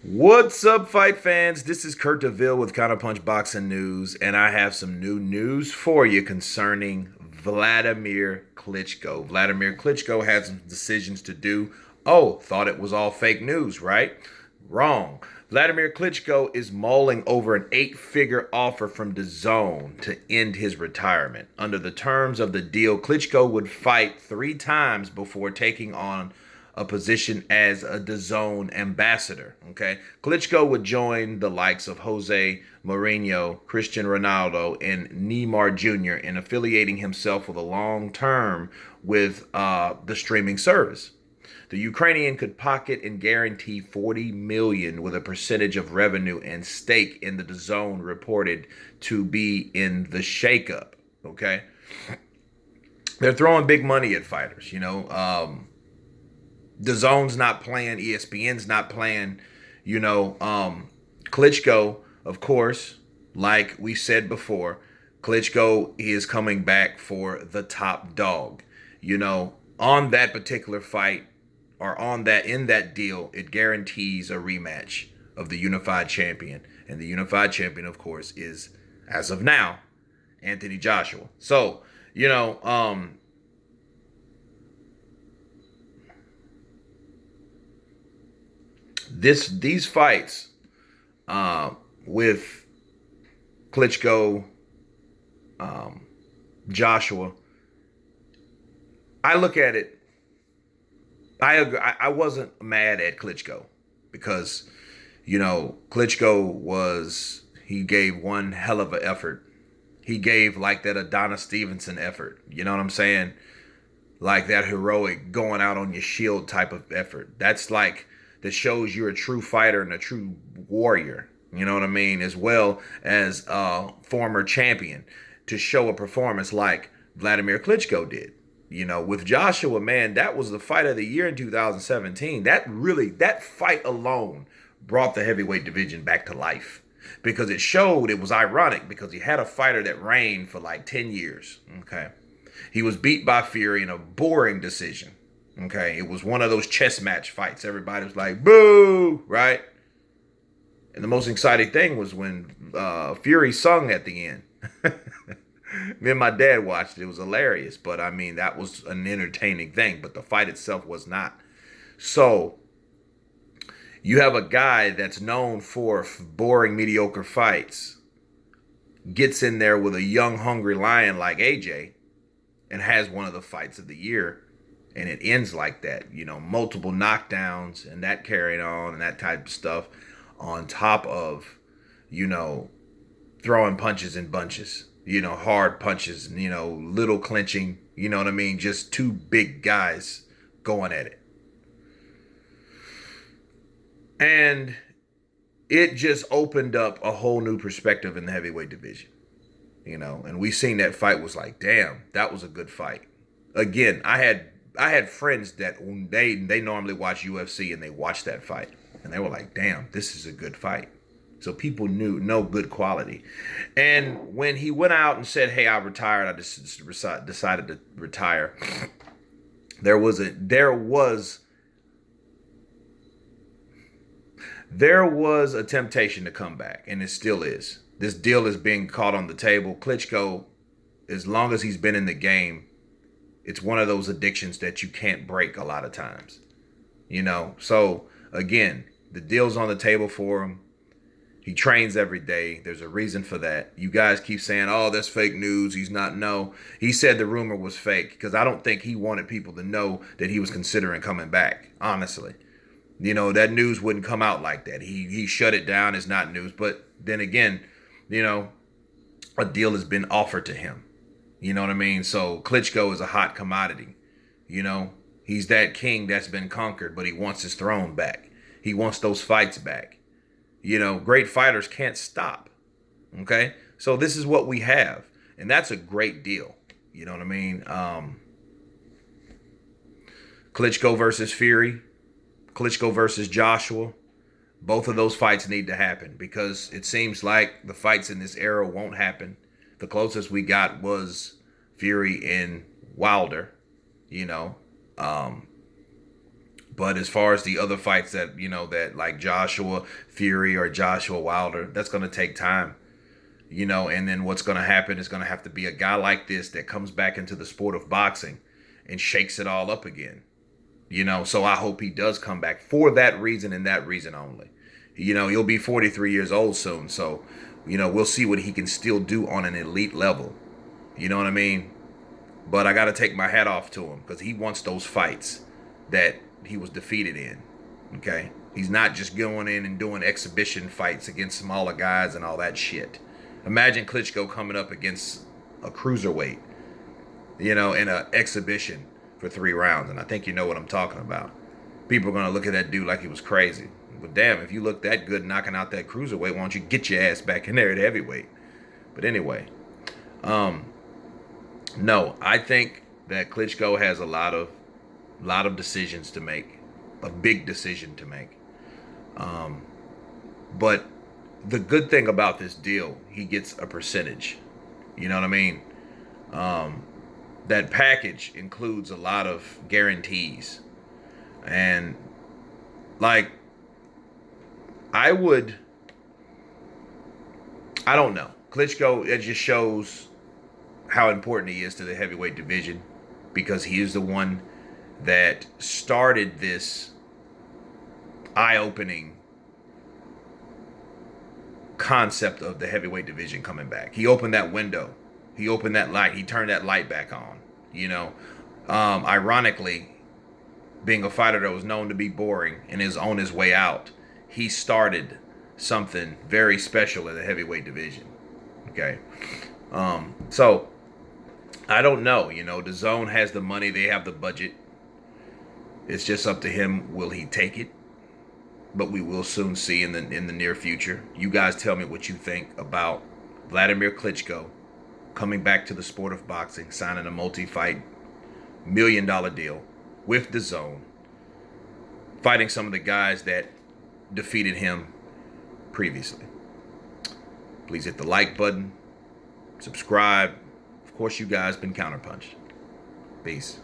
What's up, fight fans? This is Kurt DeVille with Counterpunch Boxing News, and I have some new news for you concerning Wladimir Klitschko. Wladimir Klitschko had some decisions to do. Oh, thought it was all fake news, right? Wrong. Wladimir Klitschko is mulling over an eight-figure offer from Dazn to end his retirement. Under the terms of the deal, Klitschko would fight 3 times before taking on a position as a Dazn ambassador. Okay, Klitschko would join the likes of Jose Mourinho, Cristiano Ronaldo, and Neymar Jr. in affiliating himself with a long term with the streaming service. The Ukrainian could pocket and guarantee 40 million with a percentage of revenue and stake in the Dazn reported to be in the shakeup. Okay, they're throwing big money at fighters. DAZN's not playing, ESPN's not playing. Klitschko, of course, like we said before, Klitschko is coming back for the top dog. On that particular fight, or in that deal, it guarantees a rematch of the unified champion. And the unified champion, of course, is, as of now, Anthony Joshua. So, these fights with Klitschko, Joshua, I look at it. I agree. I wasn't mad at Klitschko because he gave one hell of an effort. He gave like that Adonis Stevenson effort. You know what I'm saying? Like that heroic going out on your shield type of effort. That shows you're a true fighter and a true warrior. You know what I mean? As well as a former champion, to show a performance like Wladimir Klitschko did. With Joshua, man, that was the fight of the year in 2017. That fight alone brought the heavyweight division back to life, because it showed, it was ironic because he had a fighter that reigned for like 10 years. Okay. He was beat by Fury in a boring decision. Okay. It was one of those chess match fights. Everybody was like, boo, right? And the most exciting thing was when Fury sung at the end. Me and my dad watched it. It was hilarious. But, I mean, that was an entertaining thing. But the fight itself was not. So, you have a guy that's known for boring, mediocre fights, gets in there with a young, hungry lion like AJ, and has one of the fights of the year. And it ends like that. Multiple knockdowns and that carrying on and that type of stuff, on top of, throwing punches in bunches. Hard punches, little clinching, you know what I mean? Just two big guys going at it. And it just opened up a whole new perspective in the heavyweight division. And we seen that fight, was like, damn, that was a good fight. Again, I had friends that they normally watch UFC, and they watched that fight and they were like, damn, this is a good fight. So people knew no good quality. And when he went out and said, hey, I retired, I just decided to retire, there was a temptation to come back, and it still is. This deal is being caught on the table. Klitschko, as long as he's been in the game, it's one of those addictions that you can't break a lot of times. So again, the deal's on the table for him. He trains every day. There's a reason for that. You guys keep saying, oh, that's fake news. He's not. No, he said the rumor was fake because I don't think he wanted people to know that he was considering coming back, honestly. That news wouldn't come out like that. He shut it down. It's not news. But then again, a deal has been offered to him. You know what I mean? So Klitschko is a hot commodity. He's that king that's been conquered, but he wants his throne back. He wants those fights back. Great fighters can't stop. Okay? So this is what we have. And that's a great deal. You know what I mean? Klitschko versus Fury. Klitschko versus Joshua. Both of those fights need to happen, because it seems like the fights in this era won't happen. The closest we got was Fury and Wilder. But as far as the other fights that, that like Joshua Fury or Joshua Wilder, that's going to take time. And then what's going to happen is going to have to be a guy like this that comes back into the sport of boxing and shakes it all up again. So I hope he does come back for that reason and that reason only. He'll be 43 years old soon. So, we'll see what he can still do on an elite level. You know what I mean? But I got to take my hat off to him because he wants those fights that he was defeated in. Okay? He's not just going in and doing exhibition fights against smaller guys and all that shit. Imagine Klitschko coming up against a cruiserweight, in an exhibition for 3 rounds. And I think you know what I'm talking about. People are going to look at that dude like he was crazy. But damn, if you look that good knocking out that cruiserweight, why don't you get your ass back in there at heavyweight? But anyway, no, I think that Klitschko has a lot of decisions to make, a big decision to make. But the good thing about this deal, he gets a percentage. You know what I mean? That package includes a lot of guarantees. And like, I don't know. Klitschko, it just shows how important he is to the heavyweight division because he is the one that started this eye-opening concept of the heavyweight division coming back. He opened that window. He opened that light. He turned that light back on. Ironically, being a fighter that was known to be boring and is on his way out, he started something very special in the heavyweight division. Okay. So I don't know. Dazn has the money. They have the budget. It's just up to him. Will he take it? But we will soon see in the near future. You guys tell me what you think about Wladimir Klitschko coming back to the sport of boxing, signing a multi-fight $1 million deal with Dazn, fighting some of the guys that defeated him previously. Please hit the like button, subscribe. Of course, you guys been Counterpunch. Peace.